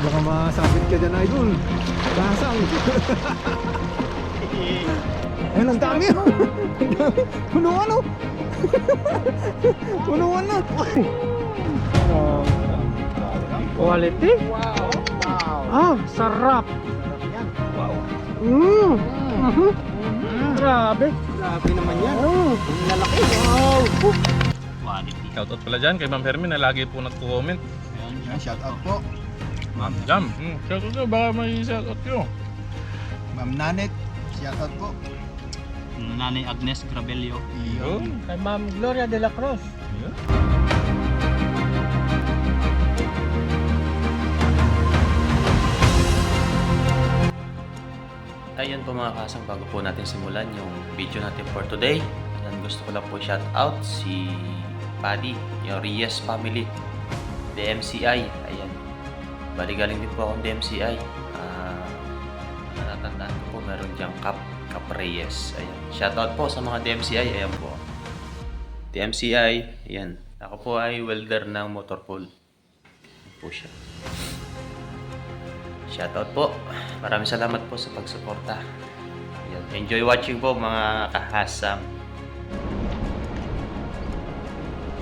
Baka masabit ka dyan, idol. Kasang. Ayun, ang dami. Punuan oh. Punuan na. Quality? Wow! Wow! Ah, sarap. Sarap yan. Wow! Grabe. Grabe naman yan. Ang lalaki. Wow. Quality. Shoutout pala dyan kay Ma'am Hermin na lagi po nagko-comment. Yan, shout out po. Ma'am Jam. Shoutout nyo, baka may shoutout nyo. Ma'am Nanet, shout out po. Nanay Agnes Grabelio. Yun. Kay Ma'am Gloria de la Cruz. Yun. Ayun po mga kasang, bago po natin simulan yung video natin for today. Ayan, gusto ko lang po shout out si Paddy, yung Reyes family, DMCI. Ayan, bali galing din po akong DMCI. Natatandaan ko po meron diyang Cap Reyes. Ayan, shout out po sa mga DMCI. Ayan po, DMCI. Ayan, ako po ay welder ng motorpool. Ayan po siya. Shoutout po. Maraming salamat po sa pagsuporta. Ayan. Enjoy watching po mga kahasam.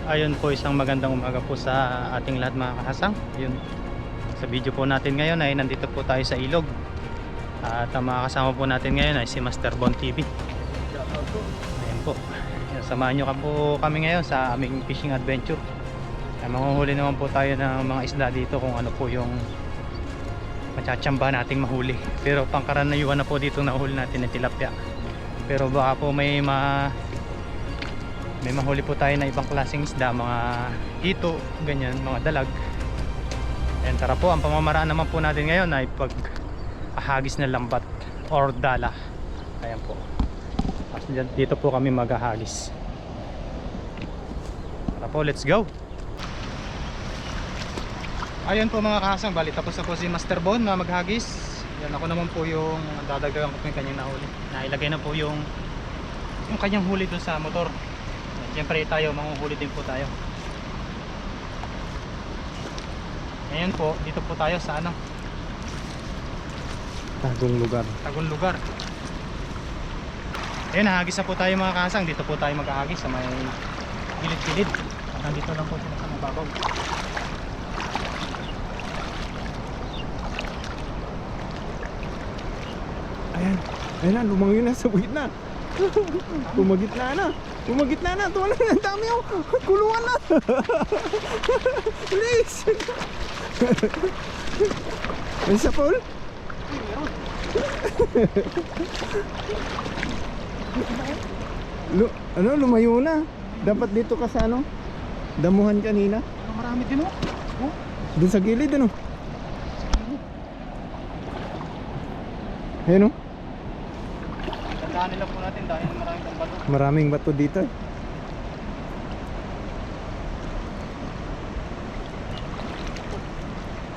Ayun po, isang magandang umaga po sa ating lahat mga kahasang. Yun. Sa video po natin ngayon ay nandito po tayo sa ilog. At ang mga kasama po natin ngayon ay si Master Bon TV. Ayun po. Samahan nyo po kami ngayon sa aming fishing adventure. Manguhuli naman po tayo ng mga isda dito kung ano po yung matsatsambahan nating mahuli. Pero pangkaraniwan na po dito nahuli natin ng tilapia. Pero baka po may mahuli po tayo na ibang klaseng isda, mga hito, ganyan, mga dalag. And tara po, ang pamamaraan naman po natin ngayon ay pag-ahagis na lambat or dala. Ayan po. Dito po kami mag-ahagis. Tara po, let's go! Ayun po mga kahasang, bali tapos na po si Master Bon na maghagis. Yan, ako naman po yung dadagdagan ko po yung kanyang nahuli. Nailagay na po yung kanyang huli dun sa motor. Siyempre tayo, manguhuli din po tayo. Ngayon po, dito po tayo sa Tagong lugar. Tagong lugar. Ayun, nahagis na po tayo mga kahasang. Dito po tayo maghahagis sa may gilid-gilid. Nandito lang po sila sa mababaw. Ayan. Ayan na, lumangoy na sa gitna. Pumagitna na. Pumagitna na. Tuwan na, ang dami oh. Kuluan na. Please. May isa Paul? Lumayo na. Dapat dito ka sa damuhan kanina. Marami din oh. Dun sa gilid Ayan oh. Tandaan nila po natin dahil maraming pang bato. Maraming bato dito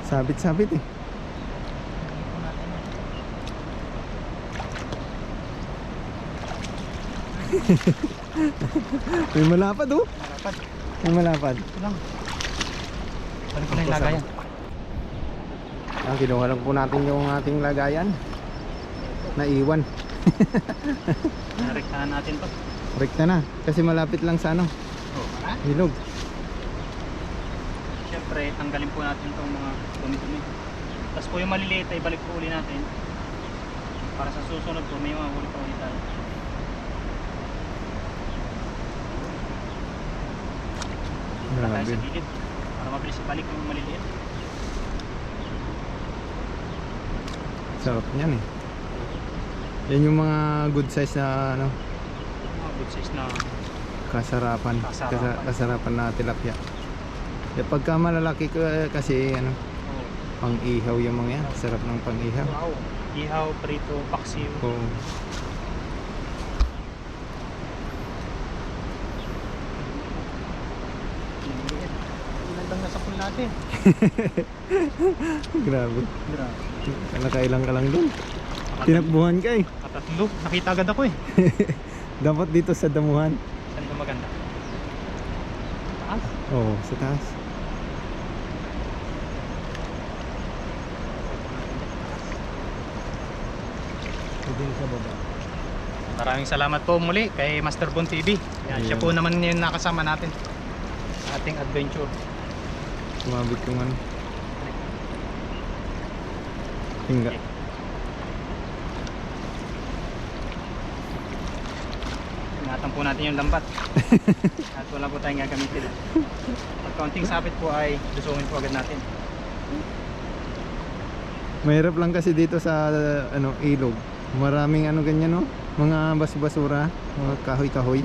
Sabit-sabit May malapad oh. Malapad. May malapad. Ito lang. Balik ko na yung lagayan. Kinuha lang po natin yung ating lagayan. Naiwan. Narektahan natin to. Rekta na. Kasi malapit lang sa ilog. Siyempre, tanggalin po natin itong mga dumi-dumi. Tapos po yung maliliit ay balik po uli natin. Para sa susunod po, may mga huli pa ulit tayo. Para tayo sa gilid. Para mabilis ibalik yung maliliit. Sarap niyan Yan yung mga good size na Mga good size na kasarapan. Kasarapan na tilapia. Pagka malalaki kasi pang-ihaw yung mga yan. Sarap ng pang-ihaw. wow. Ihaw, prito, paksiw. Oh. Ilandang nasapul natin. Grabe. Grabe. Nakailang ka lang dun. Tinakbuhan ka Katatlo. Nakita agad ako Dapat dito sa damuhan. Saan ba maganda? Taas? Oo, sa taas. din sa baba. Maraming salamat po muli kay Master Bon TV. Yan, siya Ayan. po naman yung nakasama natin sa ating adventure. Sumabit yung ano. Tingga. Ingatan po natin yung lambat. At wala po tayong gagamitin. Pag kaunting sabit po ay lusungin po agad natin. Mahirap lang kasi dito sa ano ilog. Maraming ano ganyan no, mga basura, mga kahoy-kahoy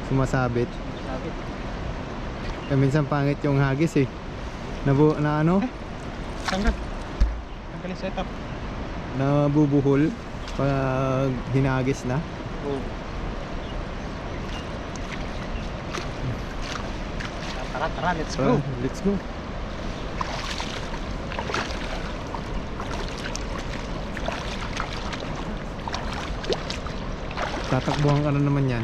sumasabit. Sabit. Kaya minsan pangit yung hagis eh. Na ano, Tanggal. Tanggal yung setup. nabubuhol pag hinagis na. Oh. Tara, let's go. Let's go. Tatakbuhan ka na naman yan.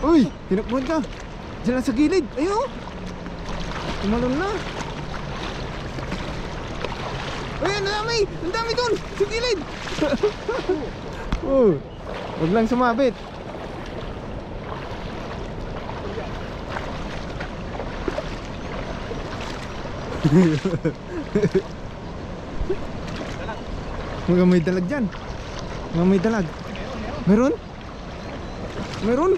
Uy! Tinakbuhan ka! Diyan lang sa gilid! Ayun! Tumalon na! Uy! Ang dami! Ang dami dun! Sa gilid! Oh! Huwag lang sumabit! Mga may dalag dyan. Mga may dalag. Meron? Meron?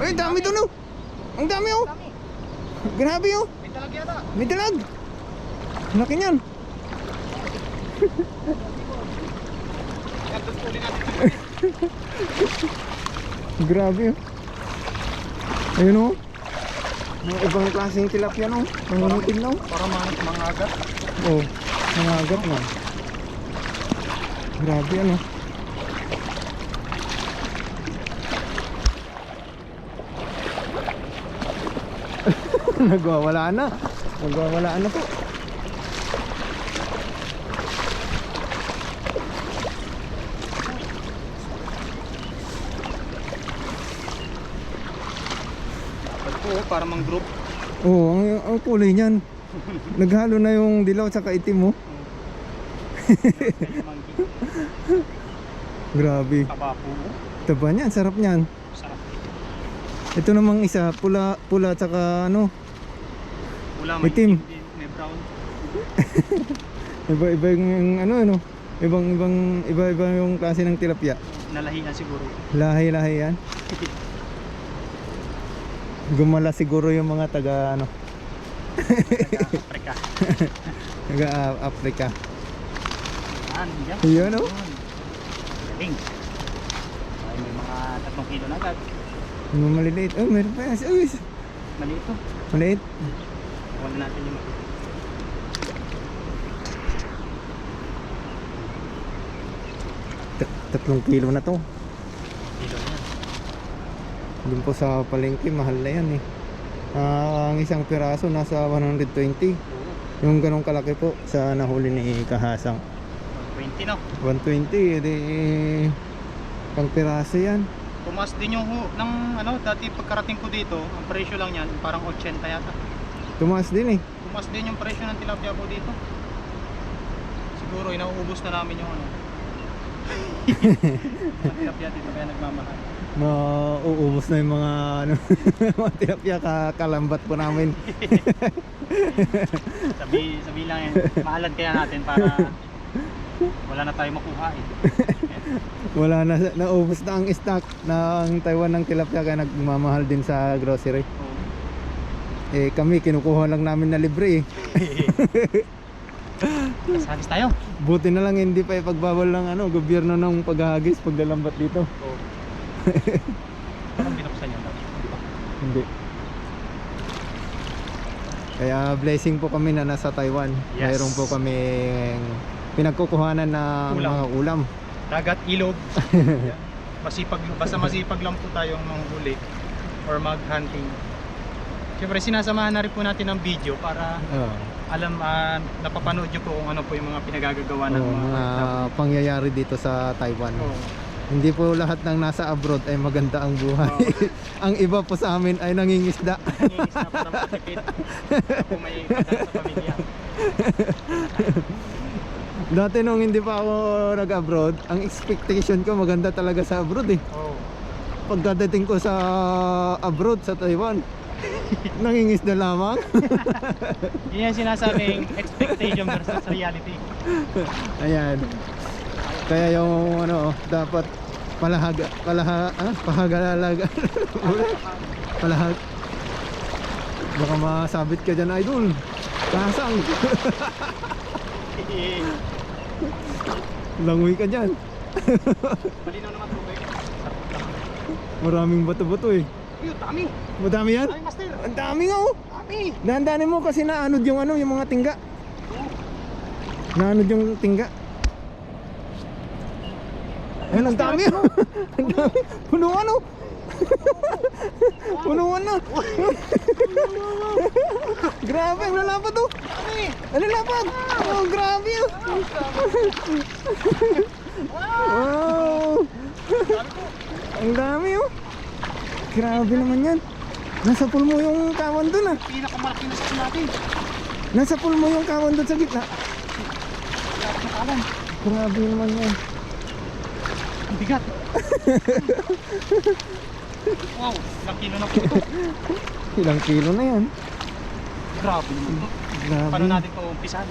Ay, dami doon oh. Ang dami oh. Grabe oh. May talag yata. May dalag. Laki niyan. Grabe oh. Ayun oh. Mga ibang klaseng tilapia no. Nangungutin na oh. Para mga agat. Oh, mga agad na. Grabe ano. Nagwawala na. Nagwawala na po. Dapat po, para mang group. Oh, ang kulay niyan. Naghalo na yung dilaw at saka itim mo. Grabe. Taba po. Taba niyan, sarap niyan. Sarap. Ito namang isa, pula at saka ano, Wala, may Itim. din, may brown. iba-iba yung ano. Iba-iba yung klase ng tilapia. Nalahian siguro. Lahi-lahi yan. Gumala siguro yung mga taga ano, Africa. taga Africa. Yan. Yun oh. Galing. Ay, may mga 3 kilo na agad. Yung maliliit. Oh, meron pa yan. Uy, Maliit to. maliit. Wala natin yung maliit. 3 kilo na to. Kilo na yan. Doon po sa palengke, mahal na yan eh. Ang isang piraso nasa 120. Yung ganong kalaki po sa nahuli ni Kahasang. 20 no. 120, edi pang piraso yan. Tumas din yung ng ano, dati pagkarating ko dito, ang presyo lang yan, parang 80 yata. Tumaas din eh. Tumas din yung presyo ng tilapia po dito. Siguro inauubos na namin yung ano. Ang tilapia dito kaya nagmamahal. Uubos na yung mga ano, mga tilapia kalambat po namin. Sabi lang yan, maalan kaya natin para wala na tayo makuha eh. Wala na, naubos na ang stock ng Taiwan ng tilapia kaya nagmamahal din sa grocery. Oo. Eh kami kinukuha lang namin na libre eh. Halis tayo. Buti na lang hindi pa ipagbawal ng ano, gobyerno ng paghahagis paglalambat dito. Oo. Parang binuksan yan daw. Hindi. Kaya blessing po kami na nasa Taiwan. Yes. Mayroon po kami pinagkukuhanan ng Ulam. mga ulam. Dagat, ilog. Basta masipag lang po tayong manghuli or mag-hunting. Siyempre sinasamahan na rin po natin ng video para alam, napapanood nyo po kung ano po yung mga pinagagagawa ng mga pangyayari dito sa Taiwan. Oo. Hindi po lahat ng nasa abroad ay maganda ang buhay. Ang iba po sa amin ay nangingisda. Nangingis na para makatipid. Kung may pagkain sa pamilya. Dati nung hindi pa ako nag-abroad, ang expectation ko maganda talaga sa abroad eh. Oo. Pagkadating ko sa abroad, sa Taiwan, nangingisda lamang. Yun yung sinasabing expectation versus reality. Ayan. Kaya yung ano, dapat pahagalaga. Palahag. Baka masabit ka dyan, idol. Kasang. Langoy ka dyan. Malinaw naman tubig. Maraming bato-bato eh. Ayun, dami. Madami yan? Ay, master. Ang dami nga oh. Dami. Dahan-dahanin mo kasi naanod yung ano, yung mga tingga. Naanod yung tingga. Ayun, ang dami oh. Ang dami. Punuan oh. Punuan na. Grabe, ang lalapad oh. Ang lalapad. Oh, grabe oh. Wow. Ang dami oh. Grabe naman yan. Nasa pool mo yung kawan dun ah. Pinakamalaki na sa natin. Nasa pool mo yung kawan dun sa gitna. Lahat ng kawan. Grabe naman yan. Ang bigat. Wow, ilang kilo na po ito. Ilang kilo na yan. Grabe naman ito. Grabe. Paano natin ito umpisan?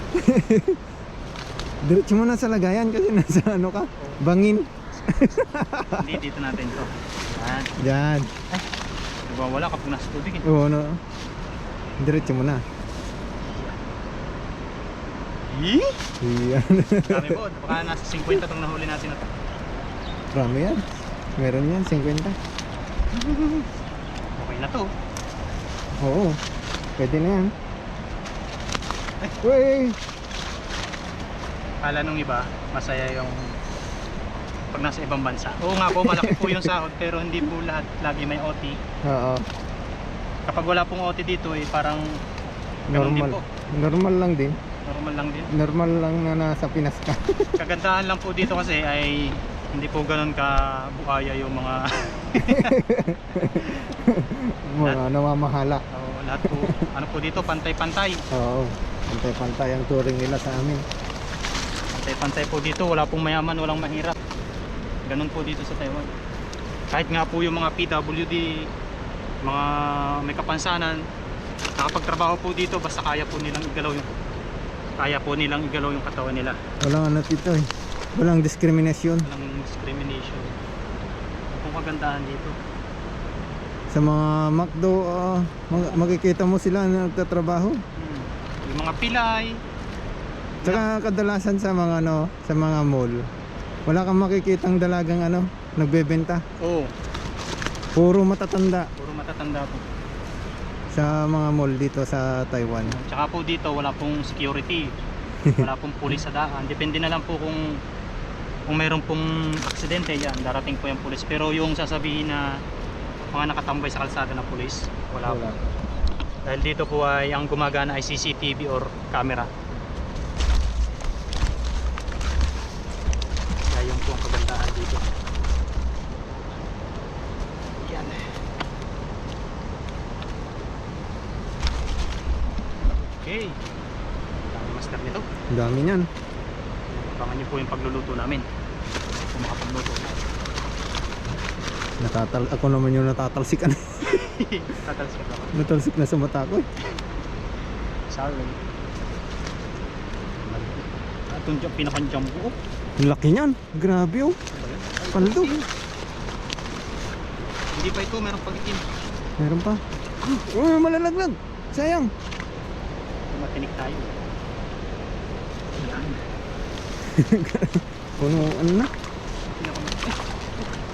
Diretso mo na sa lagayan kasi nasa ano ka? Bangin. Hindi, dito natin ito. Yan. Diyan. Nagwawala kapag nasa tubig eh. Oo, no. Diretso mo na. Yan. Dami po, baka nasa 50 itong nahuli natin na ito. Marami yan. Meron yan, 50. Okay na to. Oo. Pwede na yan. Uy! Kala nung iba, masaya yung pag nasa ibang bansa. Oo nga po, malaki po yung sahod pero hindi po lahat lagi may OT. Oo. Kapag wala pong OT dito eh parang ganun din Normal. po. Normal lang din. Normal lang din. Normal lang na nasa Pinas ka. Kagandahan lang po dito kasi ay hindi po ganun ka buhaya yung mga Mga namamahala. lahat po ano po dito pantay-pantay. Oo. Pantay-pantay ang touring nila sa amin. Pantay-pantay po dito, wala pong mayaman, walang mahirap. Ganun po dito sa Taiwan. Kahit nga po yung mga PWD, mga may kapansanan, nakapagtrabaho po dito basta kaya po nilang igalaw yung katawan nila. Walang ano dito eh. Walang diskriminasyon. Walang discrimination. Kung kagandahan dito. Sa mga McDo, makikita mo sila na nagtatrabaho. Yung mga pilay, Tsaka kadalasan sa mga ano, sa mga mall, wala kang makikitang dalagang ano, nagbebenta. oo, Puro matatanda puro matatanda po. sa mga mall dito sa Taiwan. Tsaka po dito wala pong security, wala pong pulis sa daan. Depende na lang po kung mayroon pong aksidente, yan, darating po yung pulis. Pero yung sasabihin na mga nakatambay sa kalsada na pulis, wala po. Dahil dito po ay ang gumagana ay CCTV or camera. Kaya yun po ang kagandahan dito. Yan. Okay. Dami master nito. Ang dami niyan. Abangan niyo po yung pagluluto namin. Kung makapagluto na. Ako naman yung natatalsikan. Tatalsik ako. Natalsik na sa mata ko. Sorry. Itong pinaka-jumbo. Ang laki niyan. Grabe oh. Paldo. Hindi pa ito, meron pag-itim. Meron pa. Uy, malalaglag. Sayang. Matinik tayo. Yan. Puno ano na.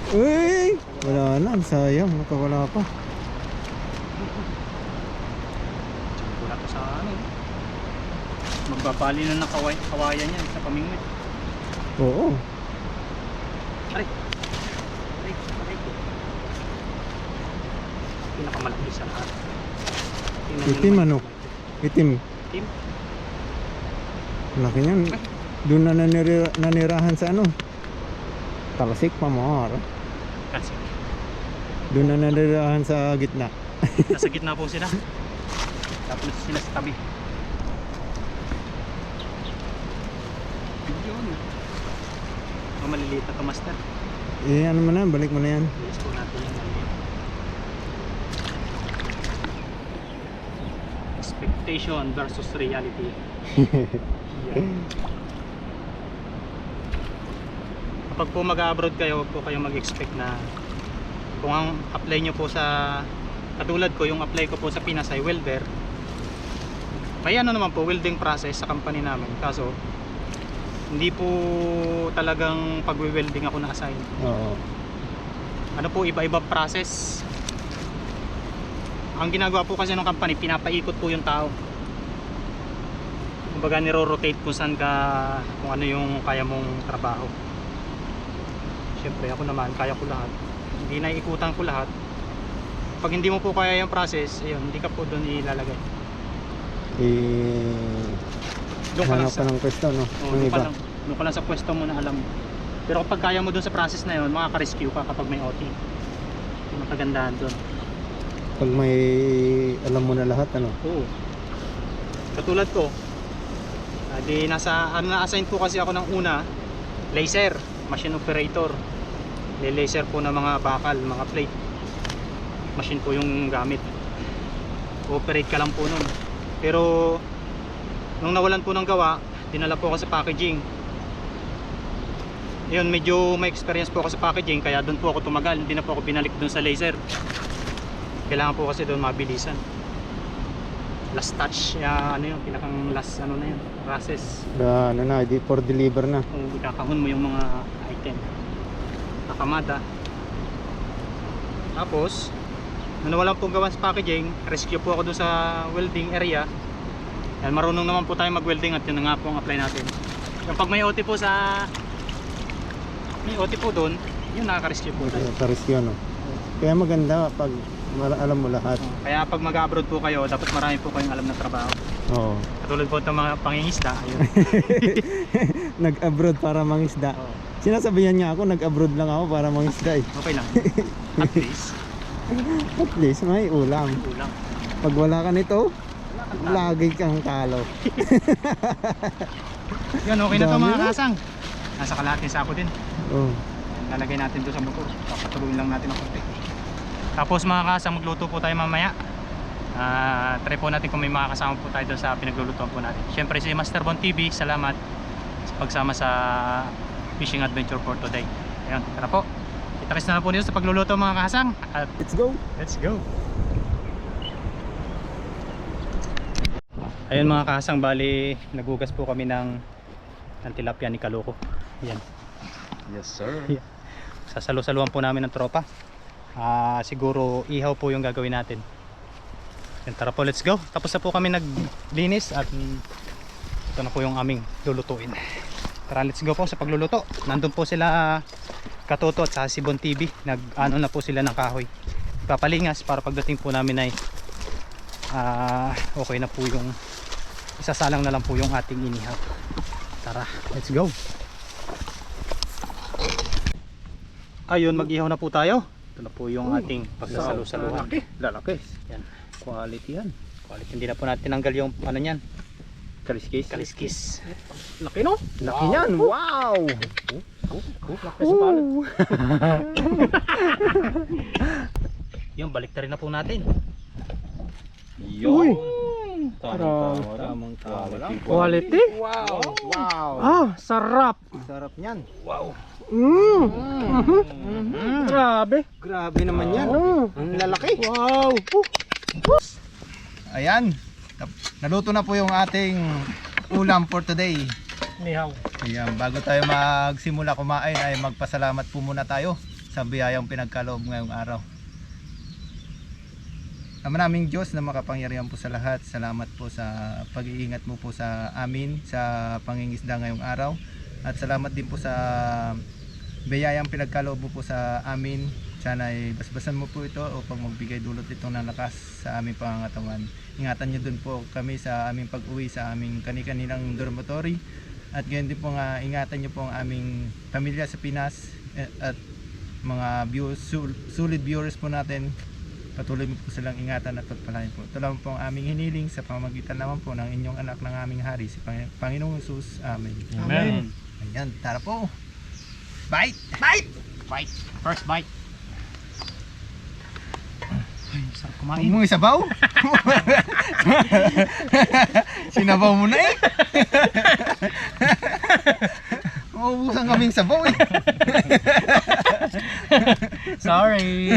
Uy! Wala na. Sayang. Nakawala pa. Jumbo na to sa ano. Magbabali na ng kawayan yan sa pamingwit. Oo. Aray. Aray. Aray. Pinakamalaki sa lahat. Tingnan niyo Itim naman. ano? Itim. Itim? Laki niyan. Doon na nanirahan sa ano? Talasik pa mo. Kasi Doon na nanirahan sa gitna. nasa gitna po sila. Tapos sila sa tabi. Ang maliliit na kamaster. Eh ano mo na, balik mo na yan. Bilis po natin yung maliliit. Expectation versus reality. Yan. Kapag po mag-abroad kayo, huwag po kayong mag-expect na kung ang apply nyo po sa, katulad ko, yung apply ko po sa Pinas ay welder. May ano naman po, welding process sa company namin. Kaso, hindi po talagang pag-welding ako na-assign. Oo. Ano po, iba-iba process. Ang ginagawa po kasi ng company, pinapaikot po yung tao. Kumbaga niro-rotate kung saan ka, kung ano yung kaya mong trabaho. Siyempre ako naman, kaya ko lahat. Hindi na ikutan ko lahat. Pag hindi mo po kaya yung process, ayun, hindi ka po doon ilalagay. Doon ka lang Hanap sa, pa ng pwesto, no? oh, Ng doon ka iba. lang, doon ka lang sa pwesto mo na alam mo. Pero kapag kaya mo doon sa process na yun, makaka-rescue ka kapag may OT. Yung makagandahan doon. Pag may alam mo na lahat, ano? Oo. Katulad ko, di nasa, na-assign po kasi ako ng una, laser, machine operator. Laser po ng mga bakal, mga plate. Machine po yung gamit. Operate ka lang po nun. Pero, nung nawalan po ng gawa, dinala po ako sa packaging. Yun, medyo may experience po ako sa packaging, kaya doon po ako tumagal. Hindi na po ako binalik doon sa laser. Kailangan po kasi doon mabilisan. Last touch, ano yun, pinakang last ano na yun, process. Ano na, for deliver na. Kung ikakahon mo yung mga item. Nakamada. Tapos, nung nawalan pong gawa sa packaging, rescue po ako doon sa welding area. Yan, marunong naman po tayo mag-welding at yun na nga po ang apply natin. Yung pag may OT po may OT po doon, yun nakaka-rescue po tayo. Sa rescue, no? Kaya maganda pag alam mo lahat. Kaya pag mag-abroad po kayo, dapat marami po kayong alam na trabaho. Oo. Katulad po ng mga pangingisda, ayun. Nag-abroad para mangisda. Oo. Sinasabihan niya ako, nag-abroad lang ako para mangisda eh. Okay lang. At least, At least may ulam. kulang. Pag wala ka nito, lagi kang talo. Yan, okay na to Dami mga na. kasang. Nasa kalahating sako din. Oh. Lalagay natin doon sa motor. Papatuloyin lang natin ang konti. Tapos mga kasang, magluto po tayo mamaya. Try po natin kung may makakasama po tayo doon sa pinaglulutuan po natin. Siyempre si Master Bon TV, salamat sa pagsama sa fishing adventure for today. Ayun, tara po. Kita-kits na po dito sa pagluluto mga kasang. At Let's go! let's go! Ayun mga kasang, bali nagugas po kami ng tilapia ni Kaloko. Yan. Yes, sir. Sasalo-saluan po namin ng tropa. Siguro ihaw po yung gagawin natin. Yan, tara po, let's go. Tapos na po kami naglinis at ito na po yung aming lulutuin. Tara, let's go po sa pagluluto. Nandun po sila Katoto at sa Bon TV. Nag-ano na po sila ng kahoy. Papalingas para pagdating po namin ay okay na po yung isasalang na lang po yung ating inihaw. Tara, let's go. Ayun, mag-ihaw na po tayo. Ito na po yung ating pagsasalo-saluhan. Lalaki. Yan. Quality yan. Quality. Hindi na po natin tanggal yung ano niyan, Kaliskis. kaliskis. Laki no? Laki yan. Wow! Laki sa palad. Yung balik na rin na po natin. Uy! Tamang Quality? Wow! Wow! Ah, sarap! Sarap niyan. Grabe! Grabe naman yan. Ang lalaki. Wow! Ayan. Naluto na po yung ating ulam for today. Nihaw. Ayan, bago tayo magsimula kumain ay magpasalamat po muna tayo sa biyayang pinagkaloob ngayong araw. Ama naming Diyos na makapangyarihan po sa lahat, salamat po sa pag-iingat mo po sa amin sa pangingisda ngayong araw. At salamat din po sa biyayang pinagkaloob mo po sa amin. Sana ay basbasan mo po ito upang magbigay dulot itong ng lakas sa aming pangangatawan. Ingatan niyo dun po kami sa aming pag-uwi sa aming kani-kanilang dormitory. At gayon din po nga ingatan niyo po ang aming pamilya sa Pinas. at mga solid viewers po natin, patuloy mo po silang ingatan at pagpalain po. Ito lang po ang aming hiniling sa pamamagitan naman po ng inyong anak ng aming hari, si Panginoong Jesus. Amen. Amen. Ayan, tara po. Bite! Bite. First bite. Ay, sarap Huwag kumain. mo isabaw. Sinabaw mo na eh. Maubusan kaming sabaw eh. Sorry.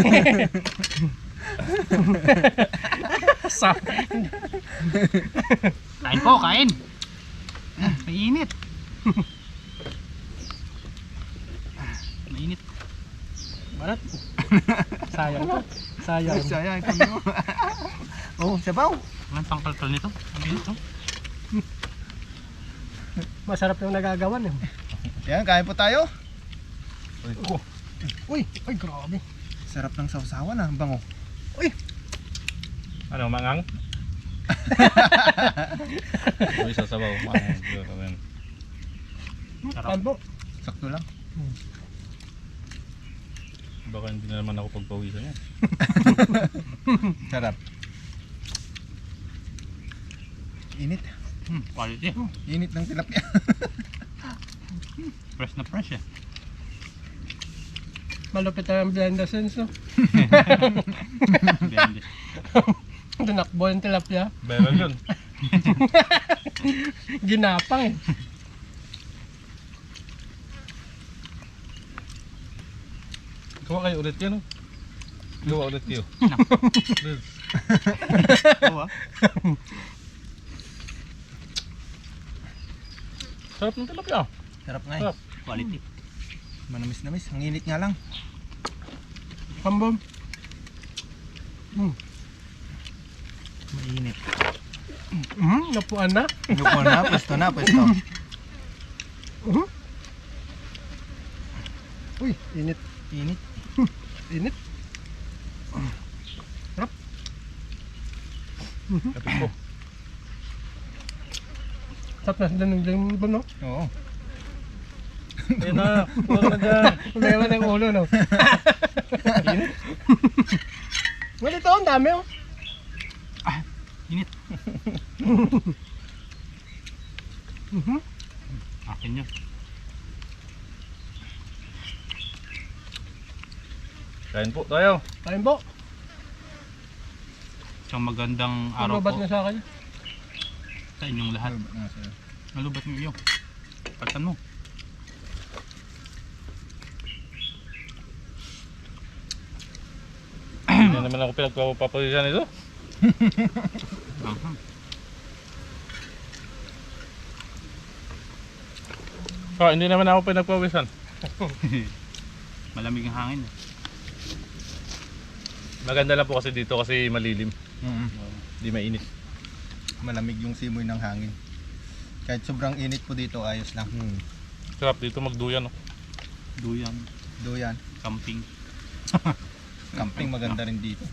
Kain po, kain. Mainit. Mainit. Barat. Sayang to. Sayang. Sayang kami mo. Oh, sabaw. Walang pangkalkal nito. Ang init to. Masarap yung nagagawan eh. Yan, kain po tayo. Uy, ay grabe. Sarap ng sausawan ah, ang bango. Ano, mangang? Uy, sasabaw. Mangang. Sarap. Kalbo. Sakto lang. Baka hindi na naman ako pagpawisan yan. Sarap. Init. Quality. Init ng tilapia. Fresh na fresh eh. Malupit na yung blender sense, no? Blended. Tinakbo yung tilapia. Meron yun. Ginapang eh. Gawa kayo ulit yan, oh. Gawa ulit kayo. Liz. Oo ah. Sarap ng tilapia. Sarap nga eh. Sarap. Quality. Manamis-namis. Ang init nga lang. Kambom. Mainit. Napuan na. Lupo na, pwesto na, pwesto. Uy, init. Init. Init. Kapit ko. Sarap na daning ba, no? Oo. Ayun na. Puro na dyan. Meron ng ulo, no? Init. Well, ito, ang dami, oh. Init. Akin yun. Kain po tayo. Kain po. Isang magandang araw Ano ba't po na sa akin? sa inyong lahat. Nalubat mo iyo. Pagtan mo. Hindi na naman ako pinagpapapawisan ito. Hindi naman ako pinagpapawisan. Malamig ang hangin. Maganda lang po kasi dito kasi malilim. Hindi mainit. Malamig yung simoy ng hangin. Kahit sobrang init po dito, ayos lang. Sarap dito magduyan. Oh. Duyan. Doyan. Camping. Camping maganda rin dito.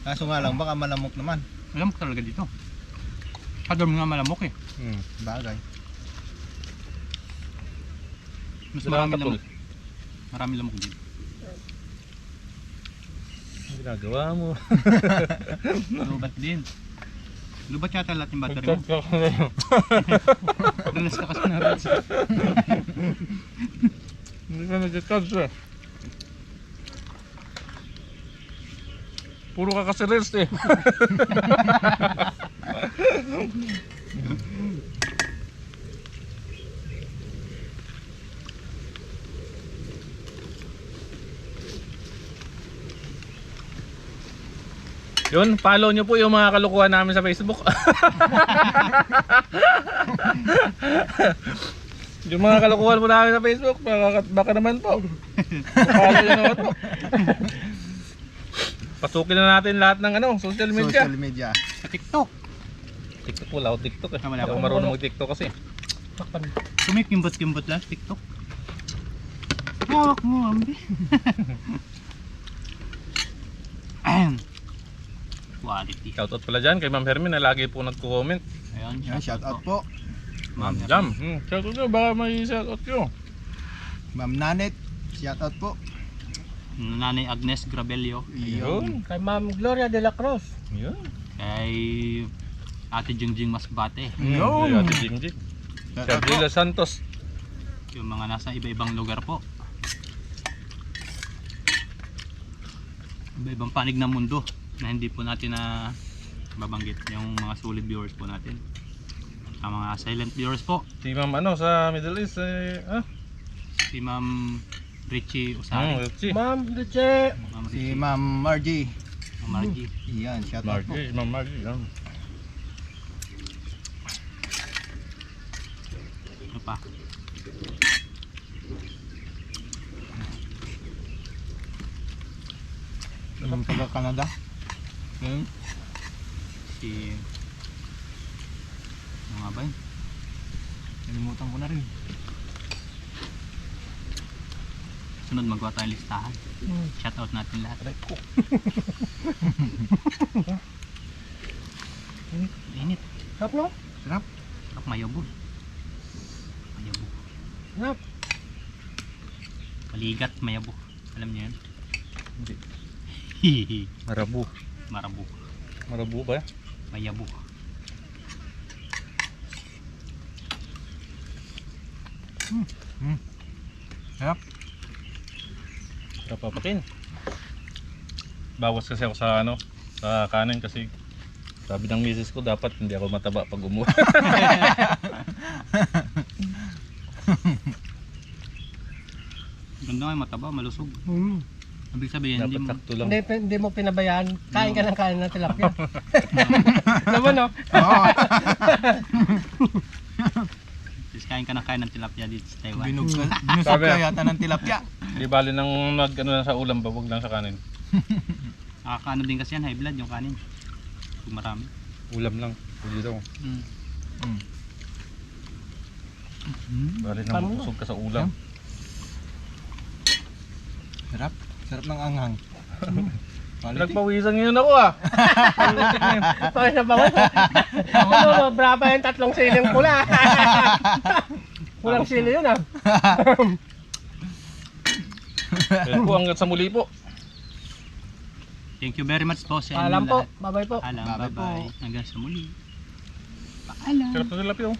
Kaso nga lang, baka malamok naman. Malamok talaga dito. Kadam nga malamok eh. Bagay. Mas Sila marami katul. lamok. Marami lamok dito. Ang ginagawa mo. Lubat din. Lubat yata lahat yung battery mo. Dalas ka kasi na rin. Hindi ka nag-charge eh. Puro ka kasi rest eh. Yun, follow nyo po yung mga kalukuhan namin sa Facebook. Yung mga kalukuhan po namin sa Facebook, baka naman po. Follow nyo naman po. Pasukin na natin lahat ng social media. Social media. Sa TikTok. TikTok, wala ako TikTok eh. Wala Hindi ako ako. marunong mag-TikTok kasi. Kumikimbot-kimbot lang sa TikTok. Hawak mo, ambi. Quality. Shoutout pala dyan kay Ma'am Hermin na lagi po nagko-comment. Ayun, Yan, shout out po. Ma'am Jam. Shoutout nyo, baka may shoutout nyo. Ma'am Nanet, Shoutout po. Nanay Agnes Grabelio, Yun. Kay Ma'am Gloria de la Cruz. Yun. kay Ate Jingjing Masbate, Yun. Ate Jingjing. Si Shoutout po. Adela Santos. yung mga nasa iba-ibang lugar po. Iba-ibang panig ng mundo na hindi po natin na babanggit, yung mga solid viewers po natin. Ang mga silent viewers po, Si Ma'am ano sa Middle East si Ma'am Richie Usari, Richie. Ma'am Luce. Ma'am Si Richie, Ma'am Margie. Ma'am Margie. Yan, shoutout po. Margie, Ma'am Margie. Yan. Ano pa? Yung taga Canada. Si ano nga ba yun? Nalimutan ko na rin. Sunod magawa tayong listahan. Shoutout natin lahat. Init. Sarap no? Sarap. Sarap, mayabo. Mayabo. Sarap. Maligat, mayabo. Alam niyo yun? Hindi. Hihihi. Marabu. Marabu. Marabu ba? Mayabo. Sarap. Kapapakin. Bawas kasi ako sa ano, sa kanin kasi sabi ng misis ko dapat hindi ako mataba pag umuwi. Ganda nga yung mataba, malusog. Mm. Ibig sabihin, hindi Dapat mo... sakto lang. Hindi mo pinabayaan. Kain ka ng kain ng tilapia. Naman no? Oo. Just kain ka ng kain ng tilapia dito sa Taiwan. Binusog Sabi ka na. yata ng tilapia. Di bali nang mag ano lang sa ulam, wag lang sa kanin. Nakakaano din kasi yan, high blood yung kanin. Kung marami. Ulam lang. Hindi daw. Bali nang Paano? busog ka sa ulam. Sarap. Sarap ng anghang. Quality. Nagpawisan ngayon ako ah. Pawis na pawis. Ano, brava yung 3 siling pula. Pulang sili yun ah. Kaya po hanggang sa muli po. Thank you very much po sa inyo Paalam po. lahat. Bye-bye po. Paalam, Bye-bye bye-bye. po. Hanggang sa muli. Paalam. Sarap na tilapia oh.